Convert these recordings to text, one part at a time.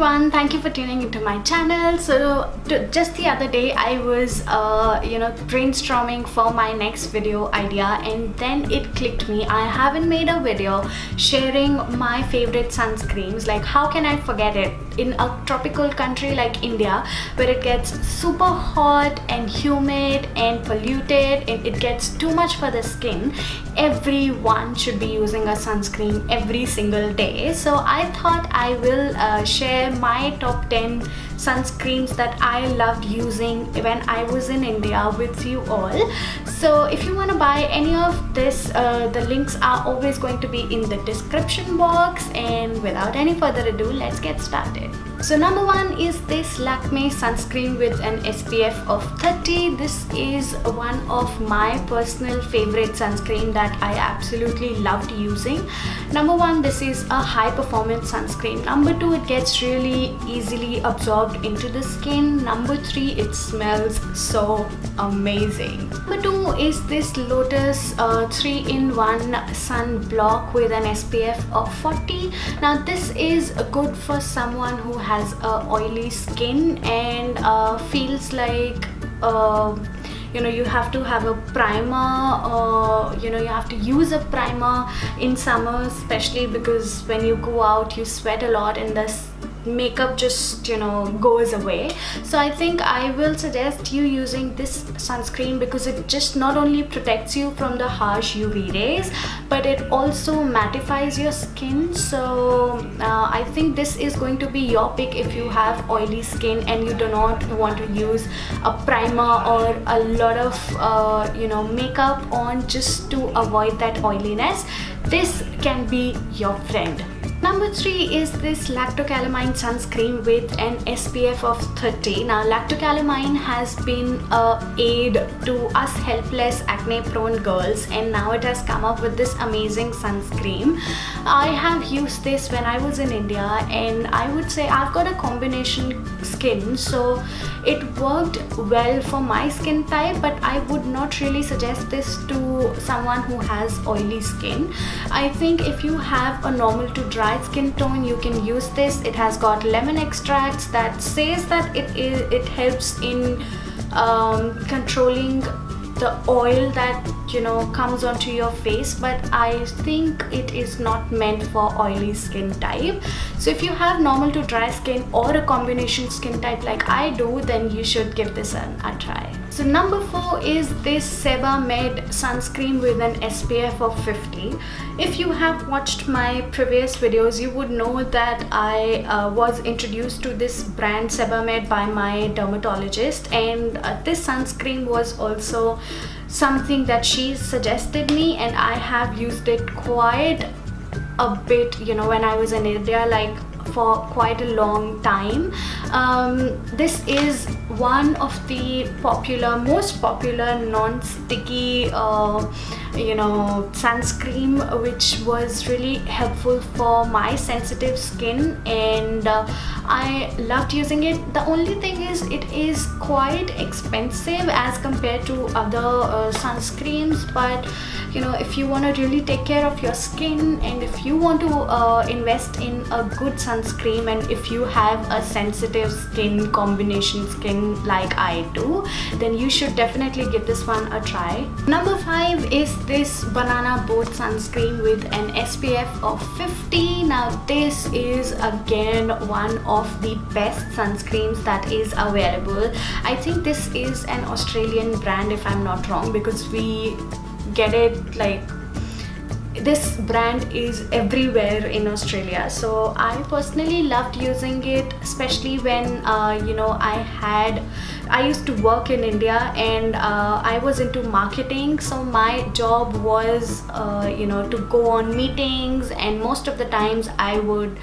everyone, thank you for tuning into my channel. So just the other day I was brainstorming for my next video idea, and then it clicked me. I haven't made a video sharing my favorite sunscreens. Like, how can I forget it? In a tropical country like India, where it gets super hot and humid and polluted and it gets too much for the skin, everyone should be using a sunscreen every single day. So I thought I will share my top 10 sunscreens that I loved using when I was in India with you all. So if you want to buy any of this, the links are always going to be in the description box, and without any further ado, let's get started. So number one is this Lakme Sunscreen with an SPF of 30. This is one of my personal favorite sunscreen that I absolutely loved using. Number one, this is a high performance sunscreen. Number two, it gets really easily absorbed into the skin. Number three, it smells so amazing. Number two is this Lotus 3-in-1 Sunblock with an SPF of 40. Now this is good for someone who has a oily skin and feels like you have to have a primer, you have to use a primer in summer, especially because when you go out you sweat a lot and the makeup just goes away. So I think I will suggest you using this sunscreen because it just not only protects you from the harsh UV rays, but it also mattifies your skin. So I think this is going to be your pick if you have oily skin and you do not want to use a primer or a lot of makeup on just to avoid that oiliness. This can be your friend. Number three is this Lacto Calamine Sunscreen with an SPF of 30. Now Lacto Calamine has been an aid to us helpless acne prone girls, and now it has come up with this amazing sunscreen. I have used this when I was in India, and I would say I've got a combination skin, so it worked well for my skin type, but I would not really suggest this to someone who has oily skin. I think if you have a normal to dry skin tone, you can use this. It has got lemon extracts that says that it helps in controlling the oil that comes onto your face, but I think it is not meant for oily skin type. So if you have normal to dry skin or a combination skin type like I do, then you should give this a try. So number four is this Sebamed sunscreen with an SPF of 50. If you have watched my previous videos, you would know that I was introduced to this brand Sebamed by my dermatologist, and this sunscreen was also something that she suggested me, and I have used it quite a bit when I was in India, like for quite a long time. This is one of the most popular non-sticky sunscreen, which was really helpful for my sensitive skin, and I loved using it. The only thing is it is quite expensive as compared to other sunscreens, but if you want to really take care of your skin, and if you want to invest in a good sunscreen, and if you have a sensitive skin, combination skin like I do, then you should definitely give this one a try. Number five is this Banana Boat sunscreen with an SPF of 50. Now this is again one of the best sunscreens that is available. I think this is an Australian brand if I'm not wrong, because we get it, like this brand is everywhere in Australia. So I personally loved using it, especially when I used to work in India, and I was into marketing, so my job was to go on meetings, and most of the times I would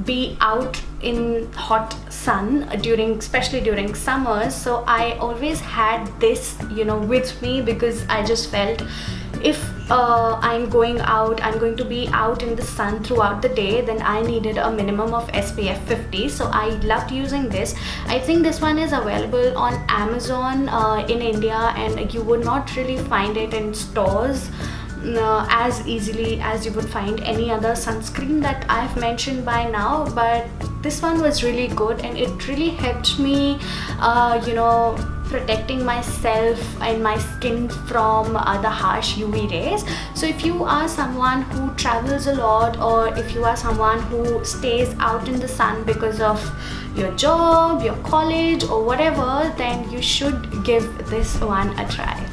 be out in hot sun especially during summers. So I always had this with me, because I just felt if I'm going to be out in the sun throughout the day, then I needed a minimum of SPF 50. So I loved using this. I think this one is available on Amazon in India, and you would not really find it in stores as easily as you would find any other sunscreen that I've mentioned by now, but this one was really good, and it really helped me you know, protecting myself and my skin from the harsh UV rays. So if you are someone who travels a lot, or if you are someone who stays out in the sun because of your job, your college or whatever, then you should give this one a try.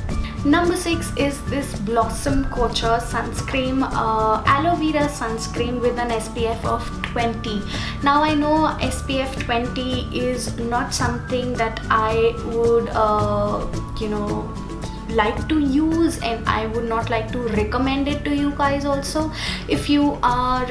Number 6 is this Blossom Culture Sunscreen, Aloe Vera Sunscreen with an SPF of 20. Now I know SPF 20 is not something that I would you know, like to use, and I would not like to recommend it to you guys also. If you are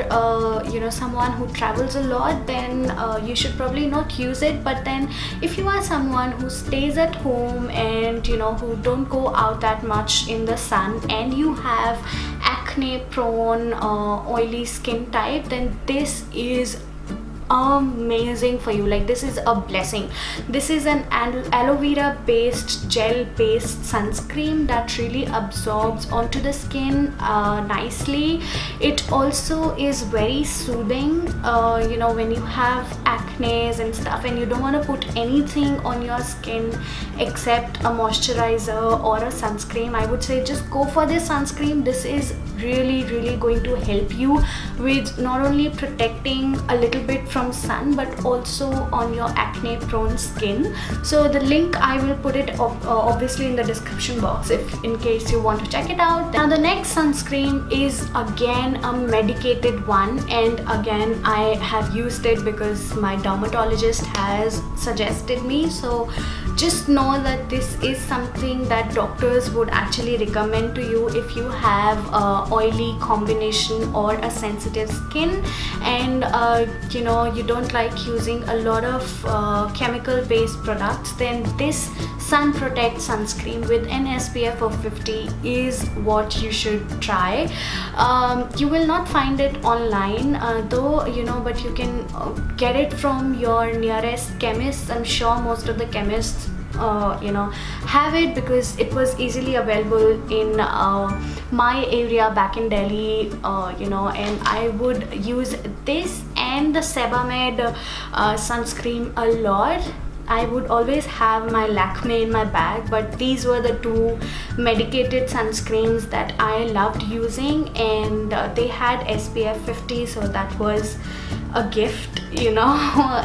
you know, someone who travels a lot, then you should probably not use it. But then if you are someone who stays at home and, you know, who don't go out that much in the sun, and you have acne prone oily skin type, then this is amazing for you. Like, this is a blessing. This is an aloe vera based gel based sunscreen that really absorbs onto the skin nicely. It also is very soothing, you know, when you have acne and stuff and you don't want to put anything on your skin except a moisturizer or a sunscreen. I would say just go for this sunscreen. This is really going to help you with not only protecting a little bit from sun, but also on your acne prone skin. So the link I will put it obviously in the description box if in case you want to check it out. Now the next sunscreen is again a medicated one, and again I have used it because my dermatologist has suggested me. So just know that this is something that doctors would actually recommend to you if you have oily combination or a sensitive skin, and you know, you don't like using a lot of chemical based products. Then this Sun Protect sunscreen with an SPF of 50 is what you should try. You will not find it online though, you know, but you can get it from your nearest chemist. I'm sure most of the chemists you know, have it because it was easily available in my area back in Delhi, you know, and I would use this and the Sebamed sunscreen a lot. I would always have my Lakme in my bag, but these were the two medicated sunscreens that I loved using, and they had SPF 50, so that was a gift, you know.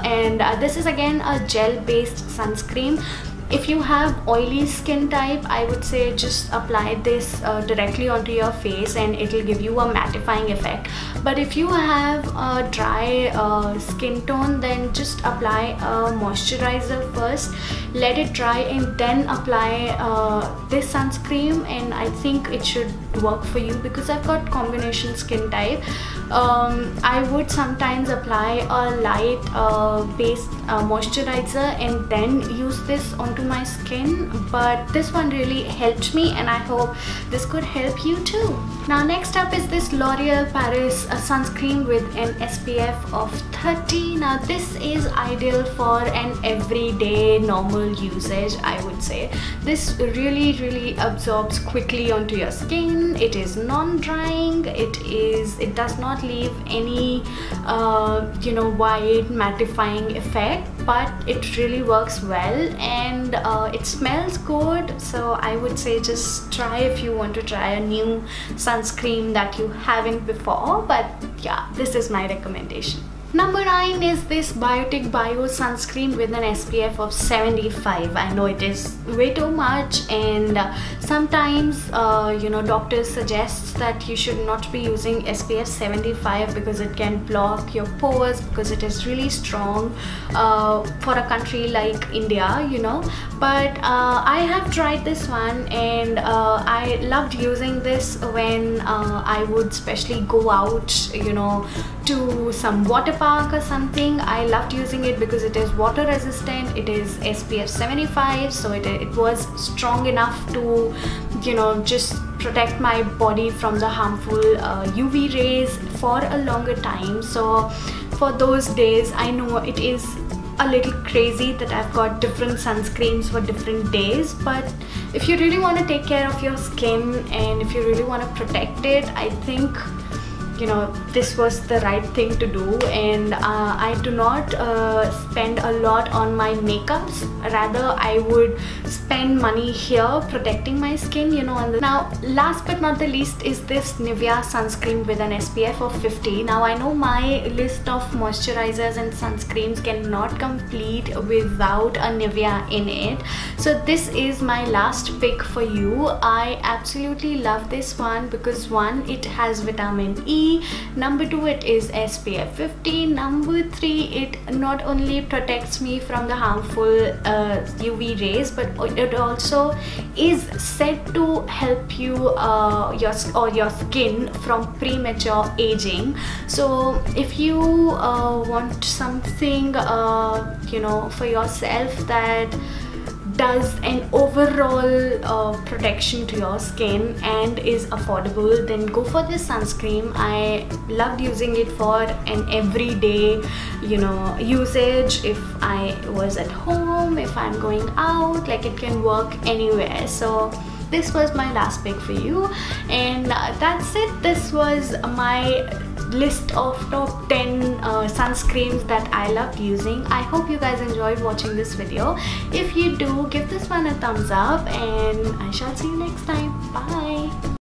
And this is again a gel based sunscreen. If you have oily skin type, I would say just apply this directly onto your face and it will give you a mattifying effect. But if you have a dry skin tone, then just apply a moisturizer first, let it dry, and then apply this sunscreen, and I think it should work for you because I've got combination skin type. I would sometimes apply a light based moisturizer and then use this onto my skin, but this one really helped me and I hope this could help you too. Now next up is this L'Oreal Paris sunscreen with an SPF of 30. Now this is ideal for an everyday normal usage, I would say. This really absorbs quickly onto your skin. It is non-drying, it does not leave any you know, white mattifying effect, but it really works well, and it smells good. So I would say just try if you want to try a new sunscreen that you haven't before. But yeah, this is my recommendation. Number 9 is this Biotic Bio Sunscreen with an SPF of 75. I know it is way too much, and sometimes you know, doctors suggest that you should not be using SPF 75 because it can block your pores, because it is really strong for a country like India, you know. But I have tried this one and I loved using this when I would especially go out, you know, to some water park or something. I loved using it because it is water resistant, it is SPF 75, so it was strong enough to, you know, just protect my body from the harmful UV rays for a longer time. So for those days, I know it is a little crazy that I've got different sunscreens for different days, but if you really want to take care of your skin and if you really want to protect it, I think you know, this was the right thing to do. And I do not spend a lot on my makeups, rather I would spend money here protecting my skin, you know. Now last but not the least is this Nivea sunscreen with an SPF of 50. Now I know my list of moisturizers and sunscreens cannot complete without a Nivea in it, so this is my last pick for you. I absolutely love this one because one, it has vitamin E, number two, it is SPF 50, number three, it not only protects me from the harmful UV rays, but it also is said to help you your skin from premature aging. So if you want something you know, for yourself that does an overall protection to your skin and is affordable, then go for this sunscreen. I loved using it for an everyday, you know, usage. If I was at home, if I'm going out, like it can work anywhere. So this was my last pick for you, and that's it. This was my list of top 10 sunscreens that I loved using. I hope you guys enjoyed watching this video. If you do, give this one a thumbs up, and I shall see you next time. Bye.